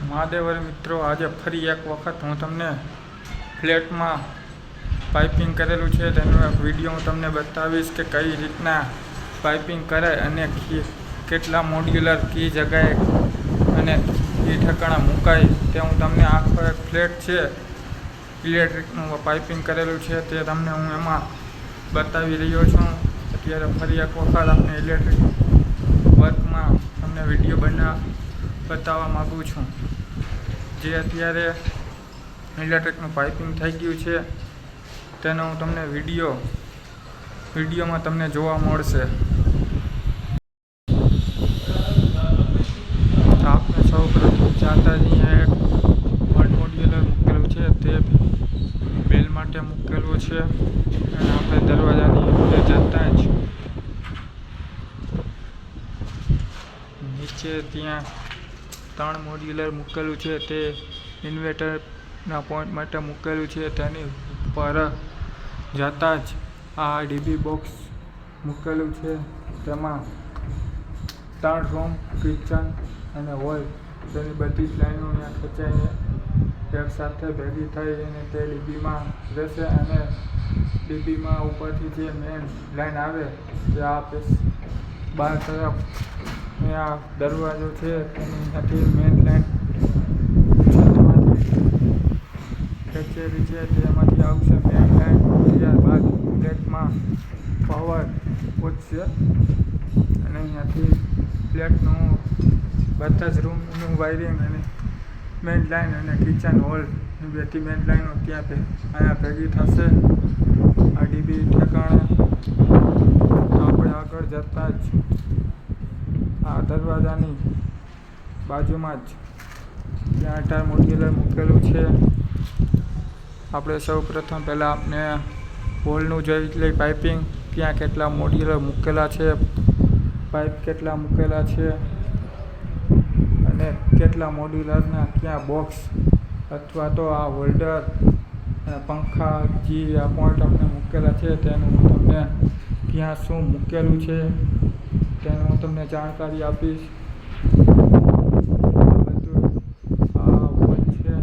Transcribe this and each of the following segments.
મહાદેવર મિત્રો, આજે ફરી એક વખત હું તમને ફ્લેટમાં પાઇપિંગ કરેલું છે તેનો એક વિડીયો હું તમને બતાવીશ કે કઈ રીતના પાઇપિંગ કરાય અને કેટલા મોડ્યુલર કઈ જગાએ અને કઈ ઠેકાણા મુકાય તે હું તમને આખો એક ફ્લેટ છે ઇલેક્ટ્રિકનું પાઇપિંગ કરેલું છે તે તમને હું એમાં બતાવી રહ્યો છું. અત્યારે ફરી એક વખત આપણે ઇલેક્ટ્રિક વર્કમાં તમને વિડીયો બતાવવા માગું છું. જે અત્યારે ઇલેક્ટ્રિકનું પાઇપિંગ થઈ ગયું છે તેનો હું તમને વિડીયોમાં તમને જોવા મળશે. આપણે સૌ પ્રથમ ચાતાજી એક વન મોડ્યુલર મૂકેલું છે તે બેલ માટે મૂકેલું છે અને આપણે દરવાજાની અંદર જતા જ નીચે ત્યાં 3 મોડ્યુલર મૂકેલું છે તે ઇન્વર્ટરના પોઈન્ટ માટે મૂકેલું છે. તેની ઉપર જતા જ આ ડીબી બોક્સ મૂકેલું છે. તેમાં 3 રૂમ, કિચન અને હોલ તેની બધી જ લાઈનો ત્યાં ખેંચાઈને એક સાથે ભેગી થઈ અને તે ડીબીમાં રહેશે અને ડીબીમાં ઉપરથી જે મેન લાઈન આવે તે આ બહાર તરફ આ દરવાજો છે તેની ત્યાંથી મેન લાઈન ખેંચેલી છે તેમાંથી આવશે મેન લાઈન. ત્યારબાદ ફ્લેટમાં પાવર પહોંચશે અને અહીંયાથી ફ્લેટનું બધા જ રૂમનું વાયરિંગ અને મેન લાઈન અને કિચન હોલની બધી મેન લાઈનો ત્યાં અહીંયા ભેગી થશે આ ડીબી ઠેકાણે. આપણે આગળ જતાં જ આ દરવાજાની બાજુમાં જ ત્યાં 18 મોડ્યુલર મૂકેલું છે. આપણે સૌ પ્રથમ પહેલાં આપણે હોલનું જોઈ લઈ પાઇપિંગ ત્યાં કેટલા મોડ્યુલર મૂકેલા છે, પાઇપ કેટલા મૂકેલા છે અને કેટલા મોડ્યુલરના ક્યાં બોક્સ અથવા તો આ હોલ્ડર અને પંખા જે આ પોઈન્ટ અમને મૂકેલા છે તેનું હું તમને ક્યાં શું મૂકેલું છે તેનું હું તમને જાણકારી આપીશ. બધું આ હોલ છે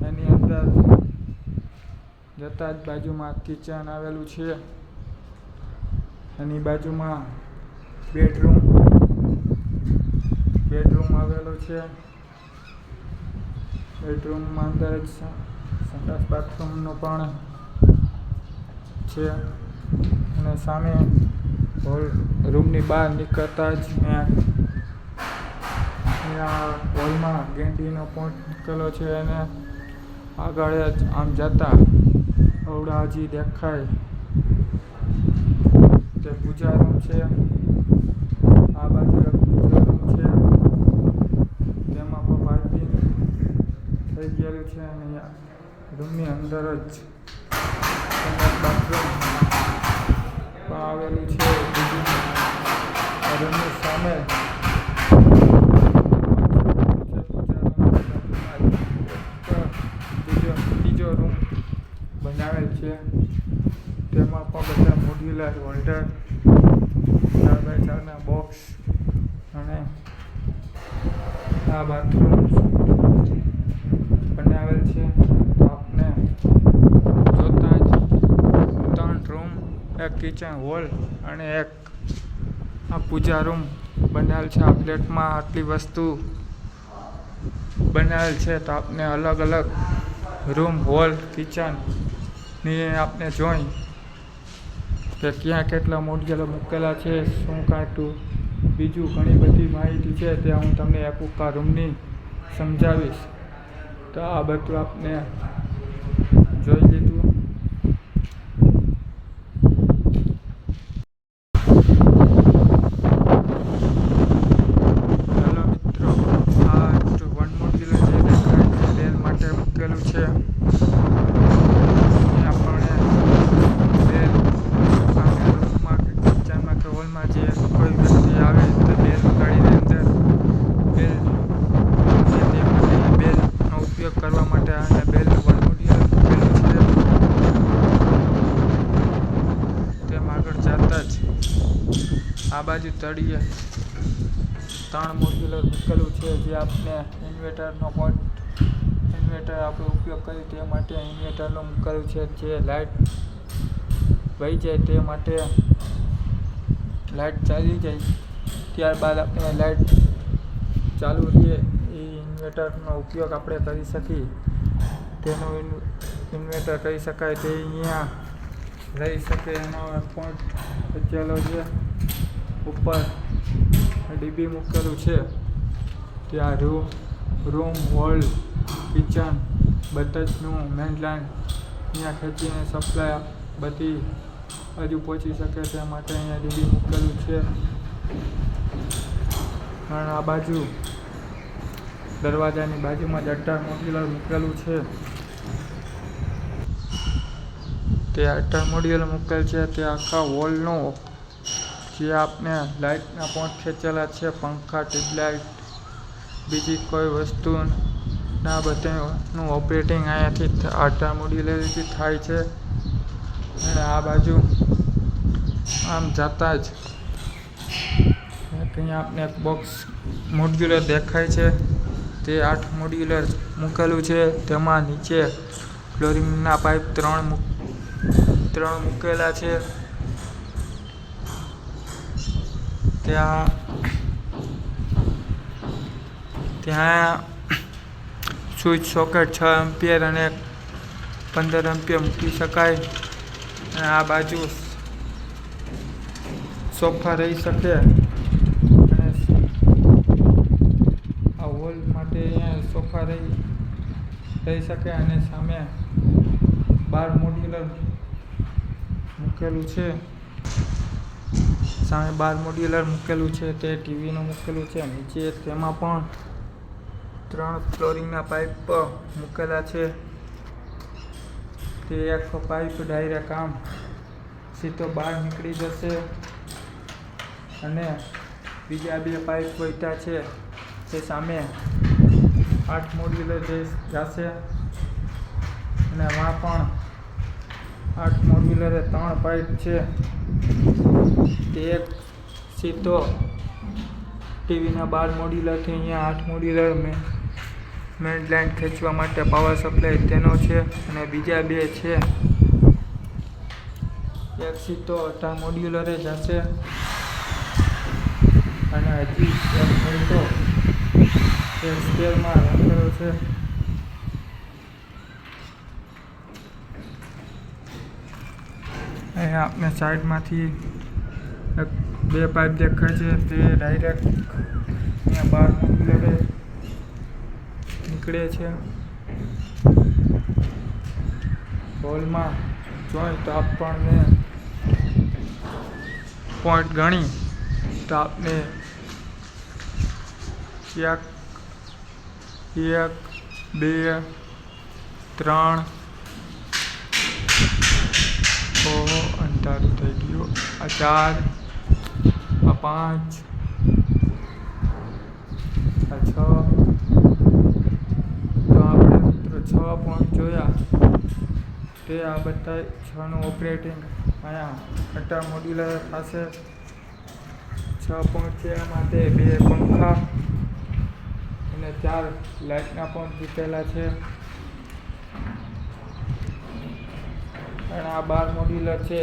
એની અંદર જતાં જ બાજુમાં કિચન આવેલું છે. એની બાજુમાં બેડરૂમ આવેલો છે. બેડરૂમમાં અંદર જ સંડાસ બાથરૂમનો પણ છે અને સામે હોલ રૂમની બહાર નીકળતા જ અહીંયા હોલમાં ગેંડીનો પોઈન્ટ મૂકેલો છે અને આગળ જ આમ જતા અવડાજી દેખાય તે પૂજા રૂમ છે. આ બાજુ એક પૂજા રૂમ છે તેમાં પણ પાઇપિંગ થઈ ગયેલું છે અને રૂમની અંદર જ બાથરૂમ પણ આવેલું છે. રૂમની સામે બીજો રૂમ બનાવેલ છે તેમાં પણ બધા મોડ્યુલર હોલ્ડર 4x4ના બોક્સ અને આ બાથરૂમ બનાવેલ છે. તો આપણે જોતા જ 3 રૂમ, એક કિચન હોલ અને એક આ પૂજા રૂમ બનાવેલ છે. આ ફ્લેટમાં આટલી વસ્તુ બનાવેલ છે તો આપણે અલગ અલગ રૂમ, હોલ, કિચનની આપણે જોઈ કે ક્યાં કેટલા મોડ્યુલર મૂકેલા છે, શું કાંટું બીજું ઘણી બધી માહિતી છે ત્યાં હું તમને એક રૂમની સમજાવીશ. તો આ બધું આપણે જોઈ લીધું. હેલો મિત્રો, આ 1 મોડ્યુલર જે દેખાય બેલ માટે મૂકેલું છે. આપણે બેલ રૂમમાં કે કિચનમાં કે હોલમાં જે કોઈ વ્યક્તિ આવે તો બેલ વગાડીને અંદર બેલ છે તે માટે બેલનો ઉપયોગ કરવા માટે અને બેલનું 1 મોડ્યુલર મૂકેલું છે. તેમ આગળ જતા જ આ બાજુ તળિયે 3 3 મોડ્યુલર મૂકેલું છે, જે આપણે ઇન્વર્ટર આપણે ઉપયોગ કરીએ તે માટે ઇન્વર્ટરનું મૂકેલું છે. જે લાઇટ વહી જાય તે માટે લાઇટ ચાલી જાય ત્યારબાદ આપણે લાઇટ ચાલુ રહે એ ઇન્વર્ટરનો ઉપયોગ આપણે કરી શકીએ. તેનું ઇન્વર્ટર કહી શકાય. તે અહીંયા રહી શકે એનો પોઈન્ટ બચેલો છે. ઉપર ડીબી મૂકેલું છે. ત્યાં રૂમ હોલ કિચન બધા જનું મેઇન લાઇન અહીંયા ખેંચીને સપ્લાય બધી હજુ પહોંચી શકે તે માટે અહીંયા ડીબી મૂકેલું છે. અને આ બાજુ દરવાજાની બાજુમાં જ 18 મોડ્યુલર મૂકેલું છે. તે 18 મોડ્યુલર મૂકેલ છે. તે આખા વોલનો જે આપણે લાઇટના પોઈન્ટ ખેંચેલા છે, પંખા ટ્યુબલાઇટ બીજી કોઈ વસ્તુના બધાનું ઓપરેટિંગ અહીંયાથી 18 મોડ્યુલરથી થાય છે. અને આ બાજુ આમ જતા જ અહીંયા આપણે એક બોક્સ મોડ્યુલર દેખાય છે. તે 8 મોડ્યુલર મૂકેલું છે. તેમાં નીચે ફ્લોરિંગના પાઇપ 3 મૂકેલા છે. ત્યાં સ્વિચ સોકેટ 6 એમ્પિયર અને 15 એમ્પિયર મૂકી શકાય. અને આ બાજુ સોફા રહી શકે. અને આ હોલ માટે અહીંયા સોફા રહી શકે. અને સામે 12 મોડ્યુલર મૂકેલું છે. સામે 12 મોડ્યુલર મૂકેલું છે. તે ટીવીનું મૂકેલું છે. નીચે તેમાં પણ 3 ફ્લોરિંગના પાઇપ મૂકેલા છે. તે એક પાઇપ ડાયરેક્ટ આમ સીધો બહાર નીકળી જશે. અને બીજા 2 પાઇપ વહેતા છે તે સામે 8 મોડ્યુલર જશે. અને એમાં પણ 8 મોડ્યુલરે 3 પાઇપ છે. તે એક સીધો ટીવીના 12 મોડ્યુલરથી અહીંયા 8 મોડ્યુલર મેઇન લાઇન ખેંચવા માટે પાવર સપ્લાય તેનો છે. અને બીજા 2 છે એક સીધો 18 મોડ્યુલરે જશે. અને હજી એક મોટો સ્કેલમાં રાખેલો છે. અહીંયા આપણે સાઈડમાંથી 2 પાઇપ દેખાય છે. તે ડાયરેક્ટ અહીંયા 12 મોડ્યુલરે નીકળે છે. હોલમાં જોઈ તો આપણને પોઈન્ટ ગણી તો આપણે 1 2 3 અંધારું થઈ ગયું. આ 4 આ 5 આ 6 તો આપણે મિત્રો 6 પોઈન્ટ જોયા. તે આ બધા 6નું ઓપરેટિંગ અહીંયા 18 મોડ્યુલર થશે. 6 પોઈન્ટ છે. એમાં તે 2 પંખા અને 4 લાઇટના પોઈન્ટ જીતેલા છે. અને આ 12 મોડ્યુલર છે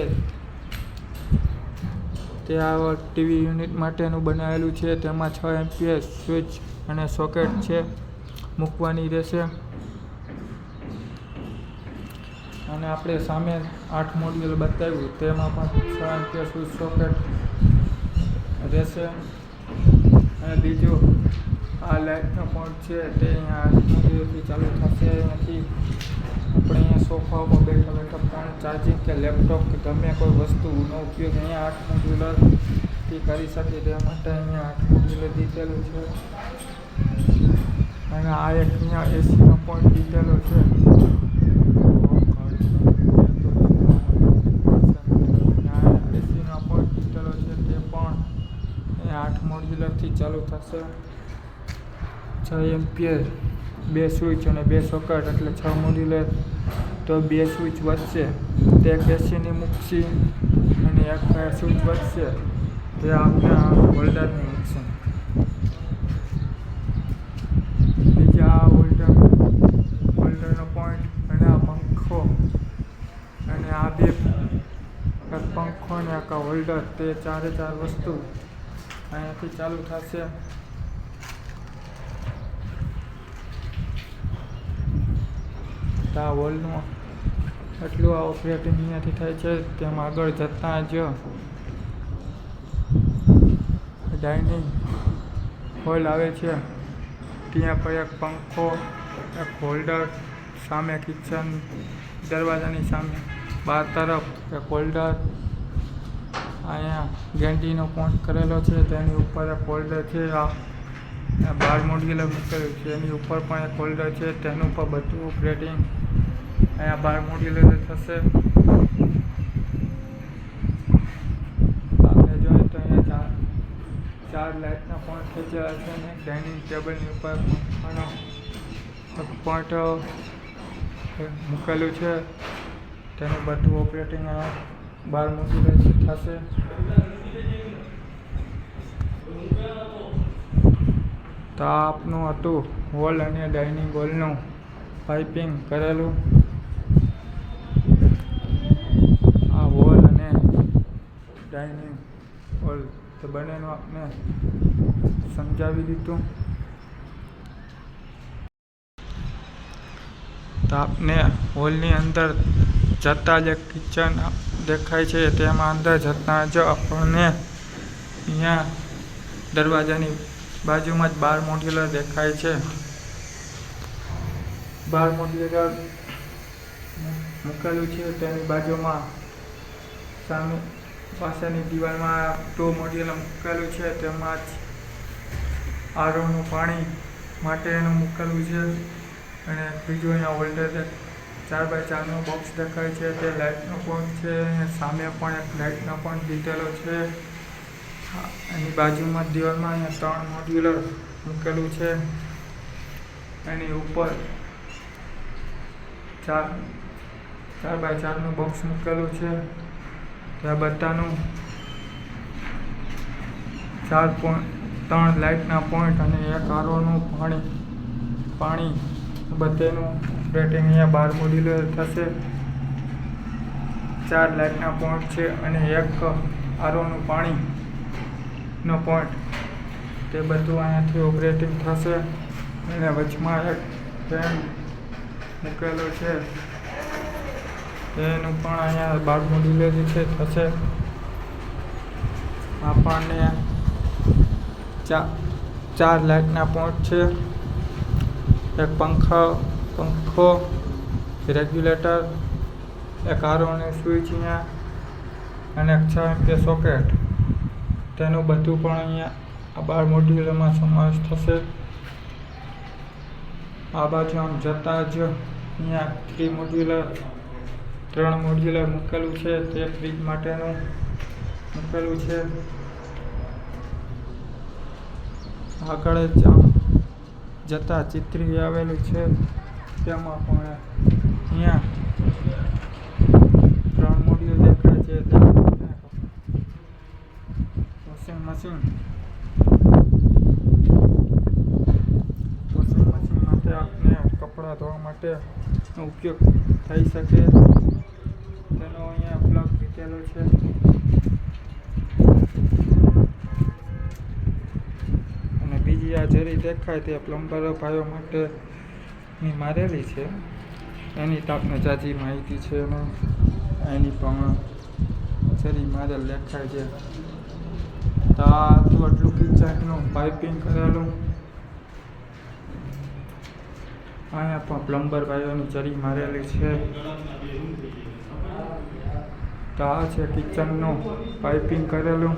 તે આ ટીવી યુનિટ માટેનું બનાવેલું છે. તેમાં 6 એમ્પિયર સ્વિચ અને સોકેટ છે મૂકવાની રહેશે. અને આપણે સામે 8 મોડ્યુલ બતાવ્યું તેમાં પણ 6 એમ્પિયર સ્વિચ સોકેટ રહેશે. અને બીજું આ લાઇટનો પોઈન્ટ છે તે અહીંયા 8 મોડ્યુલથી ચાલુ થશે. અહીંયાથી આપણે અહીંયા સોફા ઉપર બેઠા ફોન ચાર્જિંગ કે લેપટોપ કે ગમે કોઈ વસ્તુનો ઉપયોગ અહીંયા 8 મોડ્યુલરથી કરી શકીએ. તે માટે અહીંયા 8 મોડ્યુલર દીધેલું છે. અને આ એક અહીંયા એસીનો પોઈન્ટ દીધેલો છે. એસીનો પોઈન્ટ દીધેલો છે તે પણ અહીંયા 8 મોડ્યુલરથી ચાલુ થશે. 6 એમ્પિયર 2 સ્વિચ અને 2 સોકેટ એટલે 6 મોડ્યુલર. તો 2 સ્વિચ વધશે તે એક એસીની મૂકશે અને એક સ્વિચ વધશે તે આપણે હોલ્ડરની મૂકશે. હોલ્ડર તે 4 વસ્તુ અહીંયાથી ચાલુ થશે. આ હોલનું એટલું આ ઓપરેટિંગ અહીંયાથી થાય છે. તેમ આગળ જતાં જ ડાઇનિંગ હોલ આવે છે. ત્યાં પર એક પંખો, એક હોલ્ડર, સામે કિચન, દરવાજાની સામે બહાર તરફ એક હોલ્ડર, અહીંયા ગેંડીનો પોઈન્ટ કરેલો છે તેની ઉપર એક હોલ્ડર છે. આ 12 મોડ્યુલર મૂકેલું છે એની ઉપર પણ એક હોલ્ડર છે. તેનું પર બધું ઓપરેટિંગ અહીંયા 12 મોડ્યુલર થશે. આપણે જોઈએ તો અહીંયા 4 લાઇટના પોઈન્ટ ખેંચેલા છે અને ડાઇનિંગ ટેબલની ઉપર પોઈન્ટ મૂકેલું છે. તેનું બધું ઓપરેટિંગ 12 મોડ્યુલર થશે. તો આ આપનું હતું હોલ અને ડાઇનિંગ હોલનું પાઇપિંગ કરેલું. આ હોલ અને ડાઇનિંગ હોલ તો બંનેનું આપને સમજાવી દીધું. તો આપને હોલની અંદર જતાં જ કિચન દેખાય છે. તેમાં અંદર જતાં જ આપણને અહીંયા દરવાજાની બાજુમાં જ 12 મોડ્યુલર દેખાય છે. 12 મોડ્યુલર મૂકેલું છે. તેની બાજુમાં સામે પાસેની દિવાલમાં 2 મોડ્યુલર મૂકેલું છે. તેમાં જ આરોનું પાણી માટેનું મૂકેલું છે. અને બીજું અહીંયા હોલ્ડર 4x4નું બોક્સ દેખાય છે. તે લાઇટનો પોઈન્ટ છે. સામે પણ એક લાઇટનો પોઈન્ટ દીધેલો છે. એની બાજુમાં દિવાલમાં અહીંયા 3 મોડ્યુલર મૂકેલું છે. એની ઉપર 4x4નું બોક્સ મૂકેલું છે. ત્યાં બધાનું 3 લાઇટના પોઈન્ટ અને એક આરોનું પાણી બધેનું ઓપરેટિંગ અહીંયા 12 મોડ્યુલર થશે. 4 લાઇટના પોઈન્ટ છે અને એક આરોનું પાણીનો પોઈન્ટ, તે બધું અહીંયાથી ઓપરેટિંગ થશે. અને વચમાં એક ફેન મૂકેલો છે. તેનું પણ અહીંયા 12 મોડ્યુલર છે થશે. આપણને 4 લાઇટના પોઈન્ટ છે. એક પંખો, રેગ્યુલેટર, એક આરોની સ્વિચ અહીંયા અને એક 6 એમ્પિયર સોકેટ, તેનું બધું પણ અહીંયા આ 12 મોડ્યુલરમાં સમાવેશ થશે. આ બાજુ આમ જતાં જ અહીંયા 3 મોડ્યુલર મૂકેલું છે. તે ફ્રીજ માટેનું મૂકેલું છે. આગળ જ આમ જતાં ચિત્રી આવેલું છે. તેમાં પણ અહીંયા 3 મોડ્યુલ દેખાય છે. વોશિંગ મશીન માટે આપણે કપડાં ધોવા માટેનો ઉપયોગ થઈ શકે. તેનો અહીંયા પ્લગ મૂકેલો છે. અને બીજી આ જરી દેખાય તે પ્લમ્બર ભાઈઓ માટેની મારેલી છે. એની તો આપને જાજી માહિતી છે. અને એની પણ જરી મારેલ દેખાય છે. તો આટલું કિચનનું પાઇપિંગ કરેલું. અહીંયા પણ પ્લમ્બર ભાઈઓની જરી મારેલી છે. તો આ છે કિચનનું પાઇપિંગ કરેલું.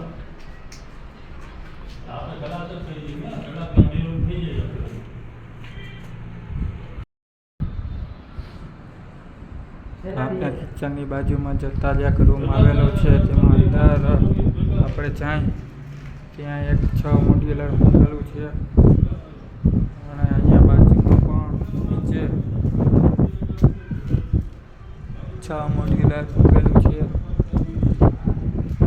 આપણા કિચનની બાજુમાં જતાં જ એક રૂમ આવેલો છે. તેમાં અંદર આપણે જાય ત્યાં એક 6 મોડ્યુલર મૂકેલું છે. અને અહીંયા બાજુમાં પણ નીચે 6 મોડ્યુલર મૂકેલું છે.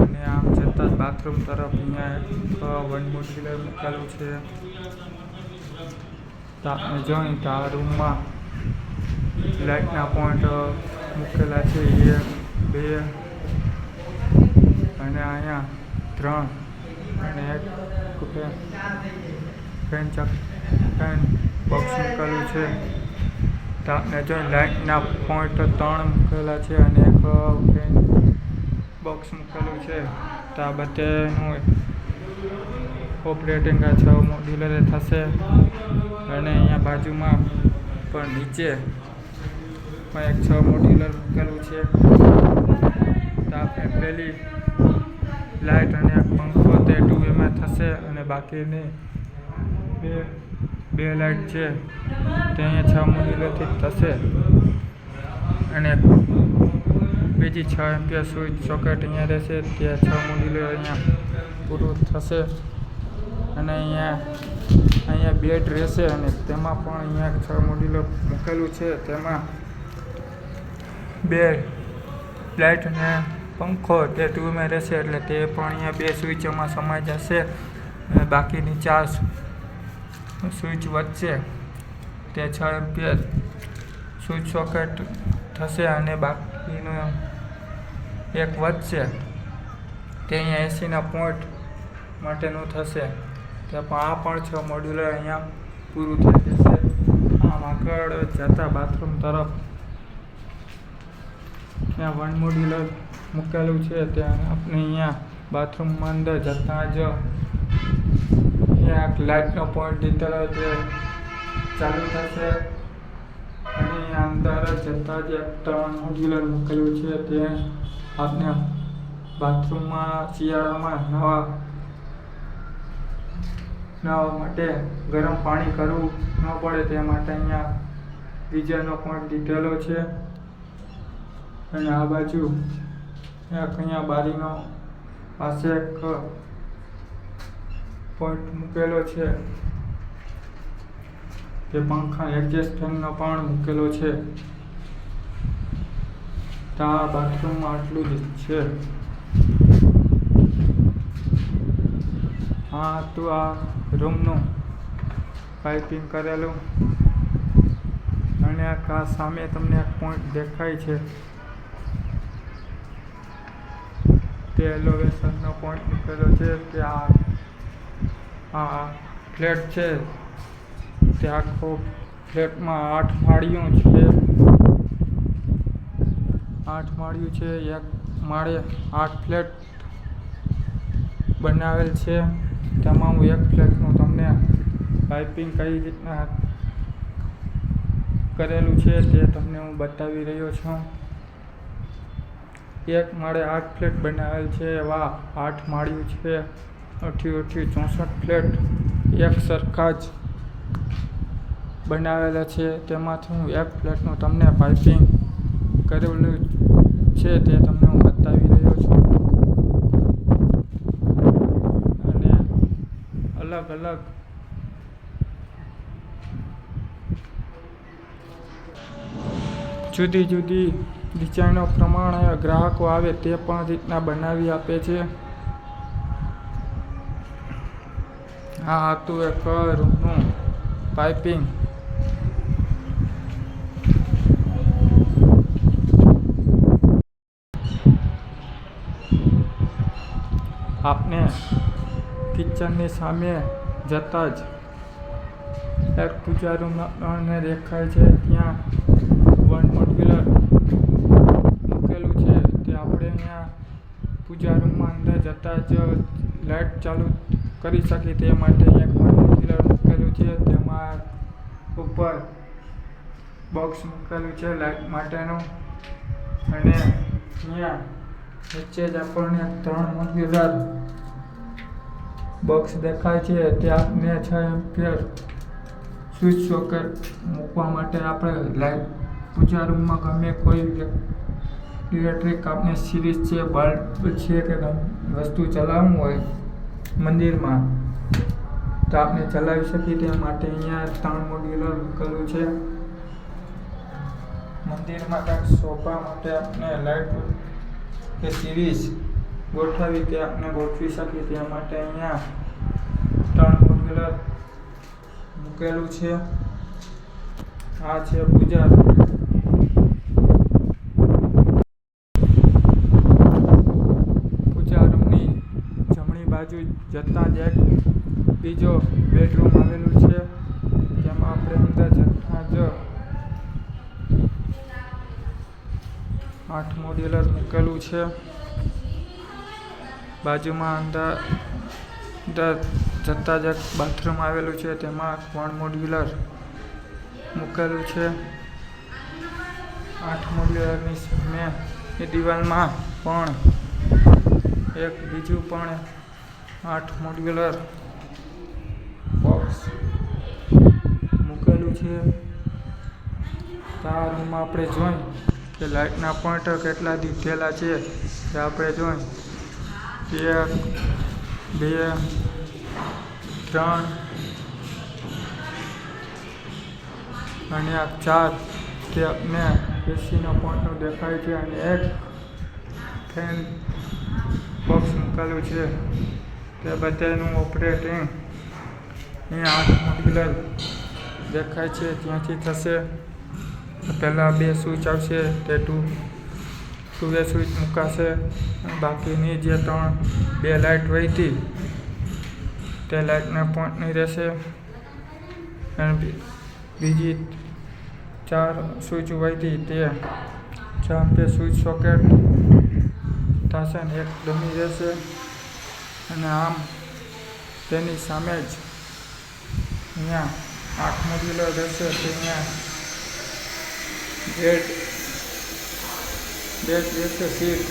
અને આમ જતાં જ બાથરૂમ તરફ અહીંયા 1 મોડ્યુલર મૂકેલું છે. તો આપણે જોઈએ તો આ રૂમમાં લાઇટના પોઈન્ટ મૂકેલા છે. 1, 2, અને અહીંયા 3 અને એક ફેન બોક્સ મૂકેલું છે. તો આપણે જો લાઇટના પોઈન્ટ 3 મૂકેલા છે અને એક ફેન બોક્સ મૂકેલું છે. તો આ બધેનું ઓપરેટિંગ આ 6 મોડ્યુલરે થશે. અને અહીંયા બાજુમાં પણ નીચે પણ એક 6 મોડ્યુલર મૂકેલું છે. તો આપણે પહેલી લાઇટ અને એક પંખો તે 2 થશે અને બાકીની બે લાઇટ છે તે અહીંયા 6 મોડ્યુલરથી થશે. અને બીજી 6 એમ્પિયર સ્વિચ સોકેટ અહીંયા રહેશે. ત્યાં 6 મોડ્યુલર અહીંયા પૂરું થશે. અને અહીંયા બેડ રહેશે અને તેમાં પણ અહીંયા 6 મોડ્યુલર મૂકેલું છે. તેમાં 2 લાઇટ અને પંખો તે 2 રહેશે એટલે તે પણ અહીંયા 2 સ્વિચોમાં સમાઈ જશે. અને બાકીની 4 સ્વિચ વચ્ચે તે 6 એમ્પિયર સ્વિચ સોકેટ થશે અને બાકીનું એક વચ્ચે તે અહીંયા એસીના પોઈન્ટ માટેનું થશે. તે પણ આ પણ 6 મોડ્યુલર અહીંયા પૂરું થઈ જશે. આમ આગળ જતા બાથરૂમ તરફ ત્યાં 1 મોડ્યુલર મૂકેલું છે. ત્યાં આપણે અહીંયા બાથરૂમમાં અંદર જતાં જ એક લાઇટનો પોઈન્ટ દીધેલો તે ચાલુ થશે. અને અહીંયા અંદર જતાં જ એક 3 મોડ્યુલર મૂકેલું છે. તે આપણે બાથરૂમમાં શિયાળામાં નાહવા માટે ગરમ પાણી કરવું ન પડે તે માટે અહીંયા ગીઝરનો પોઈન્ટ દીધેલો છે. અને આ બાજુ એક અહીંયા બારીનો પાસે એક પોઈન્ટ મૂકેલો છે. તે પંખા એડજસ્ટ ફેનનો પણ મૂકેલો છે. તો આ બાથરૂમમાં આટલું જ છે. હા તો આ રૂમનું પાઇપિંગ કરેલું અને આ સામે તમને એક પોઈન્ટ દેખાય છે તે એલોવેશનનો પોઈન્ટ મૂકેલો છે. કે આ ફ્લેટ છે તે આખો ફ્લેટમાં 8 માળિયું છે. 8 માળિયું છે. એક માળે 8 ફ્લેટ બનાવેલ છે. તેમાં હું એક ફ્લેટનું તમને પાઇપિંગ કઈ રીતના કરેલું છે તે તમને હું બતાવી રહ્યો છું. એક માળે 8 ફ્લેટ બનાવેલ છે. એવા 8 માળિયું છે. 64 ફ્લેટ એક સરખા જ બનાવેલા છે. તેમાંથી હું એક ફ્લેટનું તમને પાઇપિંગ કરેલું છે તે તમને હું બતાવી રહ્યો છું. અને અલગ અલગ જુદી જુદી ડિઝાઇનો પ્રમાણે ગ્રાહકો આવે તે પણ રીતના બનાવી આપે છે. આ હતું એક રૂમનું પાઇપિંગ. આપને કિચનની સામે જતાં જ એક પૂજા રૂમ દેખાય છે. ત્યાં 1 મોડ્યુલર મૂકેલું છે. તે આપણે અહીંયા પૂજા રૂમમાં અંદર જતાં જ લાઇટ ચાલુ કરી શકીએ તે માટે એક 1 મોડ્યુલર મૂકેલું છે. તેમાં ઉપર બોક્સ મૂકેલું છે લાઇટ માટેનું. અને અહીંયા નીચે જ આપણને 3 મોડ્યુલર બોક્સ દેખાય છે. તે આપને 6 એમ્પિયર સ્વિચ સોકેટ મૂકવા માટે આપણે લાઇટ પૂજા રૂમમાં ગમે કોઈ ઇલેક્ટ્રિક આપણે સિરીઝ છે, બલ્બ છે કે વસ્તુ ચલાવવું હોય મંદિરમાં તો આપણે ચલાવી શકીએ તે માટે અહીંયા 3 મોડ્યુલર મૂકેલું છે. મંદિરમાં કંઈક શોભા માટે આપણે લાઇટ કે સિરીઝ ગોઠવી તે આપણે ગોઠવી શકીએ તે માટે અહીંયા 3 મોડ્યુલર મૂકેલું છે. આ છે પૂજા બાજુ જતાં જ એક બીજો બેડરૂમ આવેલું છે, જેમાં આપણે અંદર જતાં જ 8 મોડ્યુલર મૂકેલું છે. બાજુમાં અંદર જતાં જ એક બાથરૂમ આવેલું છે, તેમાં 1 મોડ્યુલર મૂકેલું છે. 8 મોડ્યુલરની સામે દિવાલમાં પણ એક બીજું પણ 8 મોડ્યુલર બોક્સ મૂકેલું છે. આ રૂમમાં આપણે જોઈ કે લાઇટના પોઈન્ટ કેટલા દીધેલા છે તે આપણે જોઈ 1 2 3 અને આ 4 તે આપણે એસીના પોઈન્ટનું દેખાય છે અને એક ફેન બોક્સ મૂકેલું છે. તે બધાનું ઓપરેટિંગ અહીંયા 8 મોડ્યુલર દેખાય છે ત્યાંથી થશે. પહેલાં 2 સ્વિચ આવશે તે 2 વે સ્વિચ મુકાશે. બાકીની જે 2 લાઇટ વહી હતી તે લાઇટના પોઈન્ટની રહેશે અને બીજી 4 સ્વિચ વહી હતી તે 4 સ્વિચ સોકેટ થશે ને એક ડમી રહેશે. અને આમ તેની સામે જ અહીંયા 8 મોડ્યુલર રહેશે. તે અહીંયા બેડ રહેશે, સીટ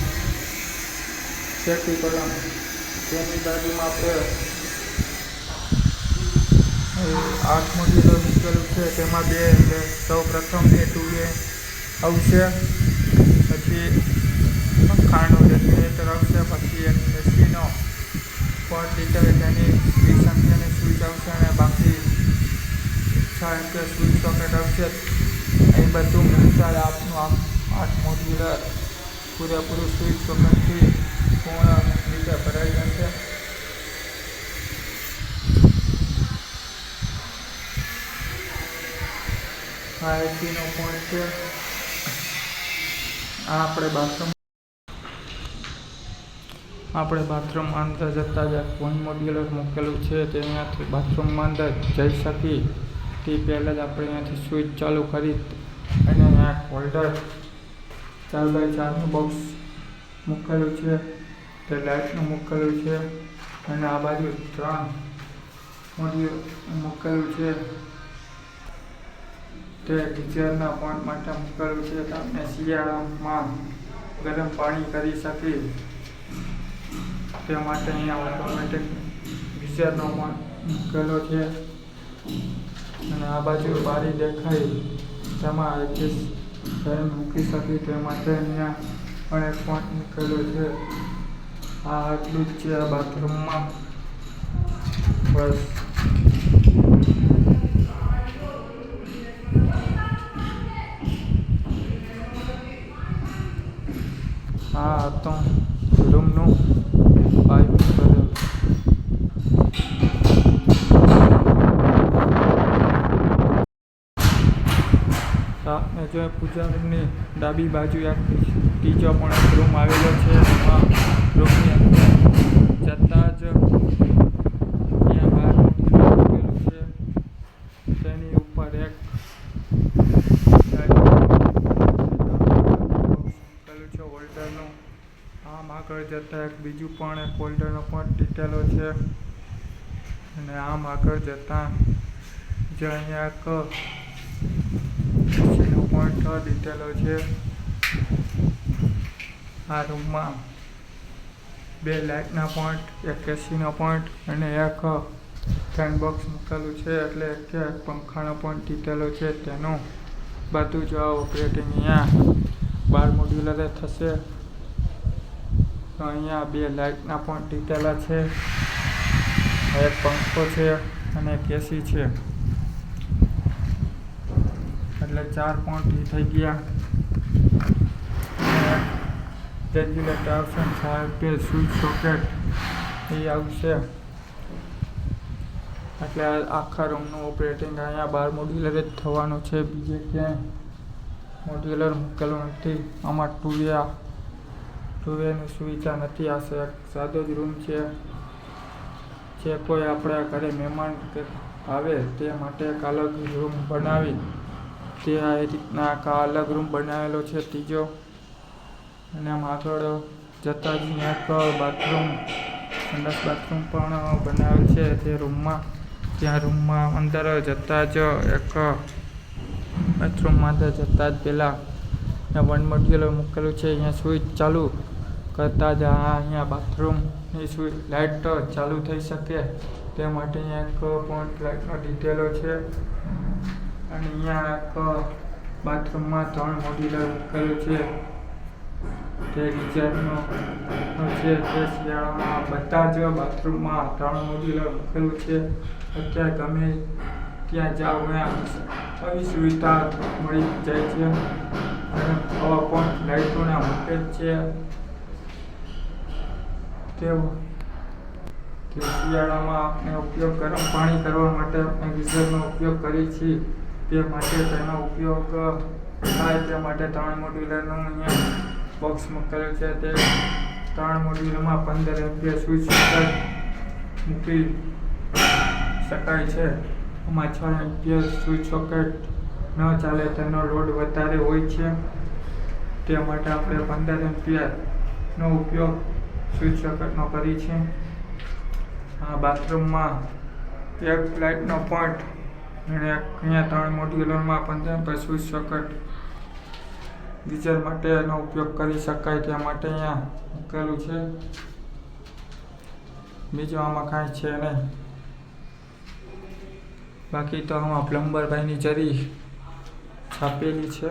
સેફટી કોલમ. તેની બાજુમાં આપણે 8 મોડ્યુલર મૂકેલું છે, તેમાં 2 સૌ પ્રથમ 2 વે આવશે, પછી પંખાનું રેગ્યુલેટર આવશે, પછી એક એસીનો પોર્ટ ડીટેલ તેની 20 એમ્પિયરની સ્વિચ આવશે અને બાકી 6 એમ્પિયર સ્વિચ સોકેટ આવશે. અહીં બધું મિલતા આપનું 8 મોડ્યુલર પૂરેપૂરું સ્વિચ સોકેટથી પૂર્ણ રીતે ભરાઈ જશે. આ એસીનો પોઈન્ટ છે. આ આપણે બાથરૂમમાં અંદર જતાં જ 1 મોડ્યુલર મૂકેલું છે. તેનાથી બાથરૂમમાં અંદર જઈ શકી તે પહેલાં જ આપણે અહીંયાથી સ્વિચ ચાલુ કરી અને અહીંયા હોલ્ડર 4x4નું બોક્સ મૂકેલું છે, તે લાઇટનું મૂકેલું છે અને આ બાજુ 3 મોડ્યુલ મૂકેલું છે, તે ગીઝરના પોઈન્ટ માટે મૂકેલું છે. તો આપણે શિયાળામાં ગરમ પાણી કરી શકીએ તે માટે અહીંયા ઓટોમેટિક ગીઝરનો પોઈન્ટ મૂકેલો છે. અને આ બાજુ બારી દેખાય તેમાં એડજસ્ટ ફેન મૂકી શકીએ તે માટે અહીંયા પણ એક પોઈન્ટ મૂકેલો છે. આ આટલું જ છે આ બાથરૂમમાં. બસ આ હતો રૂમનું પાઇપ કરેલું. આપને જો પૂજા રૂમની ડાબી બાજુ એક ત્રીજો પણ એક રૂમ આવેલો છે. એમાં રૂમની અંદર જતાં જ અહીંયા 12 મૂકેલું છે. તેની ઉપર એક મૂકેલું છે હોલ્ડરનું. આમ આગળ જતાં એક બીજું પણ એક હોલ્ડરનો પણ ડીટેલો છે અને આમ આગળ જતાં જ અહીંયા એક એસીનો પોઈન્ટ દીધેલો છે. આ રૂમમાં 2 લાઇટના પોઈન્ટ, એક એસીનો પોઈન્ટ અને એક ફેન બોક્સ મૂકેલું છે, એટલે કે પંખાનો પોઈન્ટ દીધેલો છે. તેનું બધું જ ઓપરેટિંગ અહીંયા 12 મોડ્યુલરે થશે. તો અહીંયા 2 લાઇટના પોઈન્ટ દીધેલા છે, એક પંખો છે અને એક એસી છે, એટલે 4 પોઈન્ટ થઈ ગયા. રેગ્યુલેટર આવશે, 6 એમ્પિયર સ્વિચ સોકેટ એ આવશે. એટલે આખા રૂમનું ઓપરેટિંગ અહીંયા 12 મોડ્યુલર જ થવાનું છે. બીજે ક્યાંય મોડ્યુલર મૂકેલું નથી. આમાં 2 વે 2 વેની સુવિધા નથી. આ એક સાદો જ રૂમ છે. જે કોઈ આપણા ઘરે મહેમાન કે આવે તે માટે એક અલગ રૂમ બનાવી તે આ રીતના એક અલગ રૂમ બનાવેલો છે ત્રીજો. અને આમ આગળ જતા જ એક બાથરૂમ સંડાસ બાથરૂમ પણ બનાવેલ છે તે રૂમમાં. ત્યાં રૂમમાં અંદર જતા જ એક બાથરૂમમાં અંદર જતા જ પહેલાં વન મોડ્યુલર મૂકેલું છે. અહીંયા સ્વિચ ચાલુ કરતાં જ અહીંયા બાથરૂમની સ્વિચ લાઇટ ચાલુ થઈ શકે તે માટે અહીંયા એક પોઈન્ટ લાઇટનો દીધેલો છે. અને અહીંયા એક બાથરૂમમાં 3 મોડ્યુલર મૂકેલું છે તે ગીઝરનો છે. તે શિયાળામાં બધા જ બાથરૂમમાં 3 મોડ્યુલર મૂકેલું છે. અત્યારે ગમે ત્યાં જાઓ આવી સુવિધા મળી જાય છે. અને પણ લાઇટોના મૂકે જ છે તે શિયાળામાં આપણે ઉપયોગ ગરમ પાણી કરવા માટે આપણે ગીઝરનો ઉપયોગ કરીએ છીએ તે માટે તેનો ઉપયોગ થાય તે માટે 3 મોડ્યુલરનું અહીંયા બોક્સ મૂકેલું છે. તે 3 મોડ્યુલરમાં 15 એમ્પિયર સ્વિચ મૂકી શકાય છે. આમાં 6 એમ્પિયર સ્વિચ સોકેટ ન ચાલે, તેનો લોડ વધારે હોય છે તે માટે આપણે 15 એમ્પિયરનો ઉપયોગ સ્વિચ સોકેટનો કરીએ છીએ. આ બાથરૂમમાં એક લાઇટનો પોઈન્ટ અને અહીંયા 3 મોડ્યુલરમાં 15 એમ્પિયર સ્વિચ સોકેટ ગીઝર માટેનો ઉપયોગ કરી શકાય તે માટે અહીંયા મૂકેલું છે. બીજું આમાં કાંઈ છે નહીં. બાકી તો આમાં પ્લમ્બરભાઈની જરી છાપેલી છે.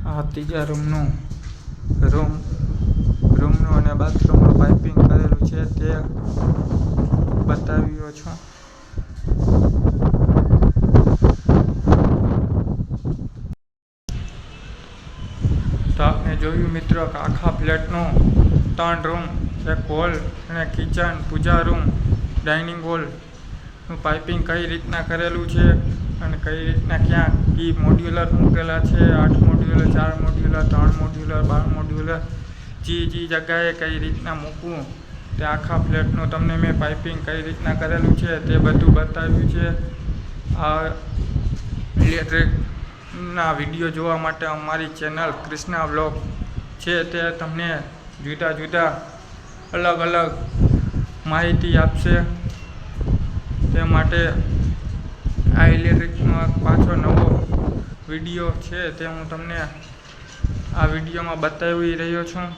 આ ત્રીજા રૂમનું અને બાથરૂમનું પાઇપિંગ કરેલું છે તે બતાવ્યો છું. તો આપણે જોયું મિત્રો કે આખા ફ્લેટનો 3 રૂમ, એક હોલ અને કિચન, પૂજા રૂમ, ડાઇનિંગ હોલનું પાઇપિંગ કઈ રીતના કરેલું છે અને કઈ રીતના ક્યાં કી મોડ્યુલર મૂકેલા છે. 8 મોડ્યુલર, 4 મોડ્યુલર, 3 મોડ્યુલર, 12 મોડ્યુલર જે જગ્યાએ કઈ રીતના મૂકવું તે આખા ફ્લેટનું તમને મેં પાઇપિંગ કઈ રીતના કરેલું છે તે બધું બતાવ્યું છે. આ ઇલેક્ટ્રિકના વિડીયો જોવા માટે અમારી ચેનલ કૃષ્ણા વ્લોગ છે તે તમને જુદા જુદા અલગ અલગ માહિતી આપશે. તે માટે આ ઇલેક્ટ્રિકનો પાછો નવો વિડીયો છે તે હું તમને આ વિડીયોમાં બતાવી રહ્યો છું.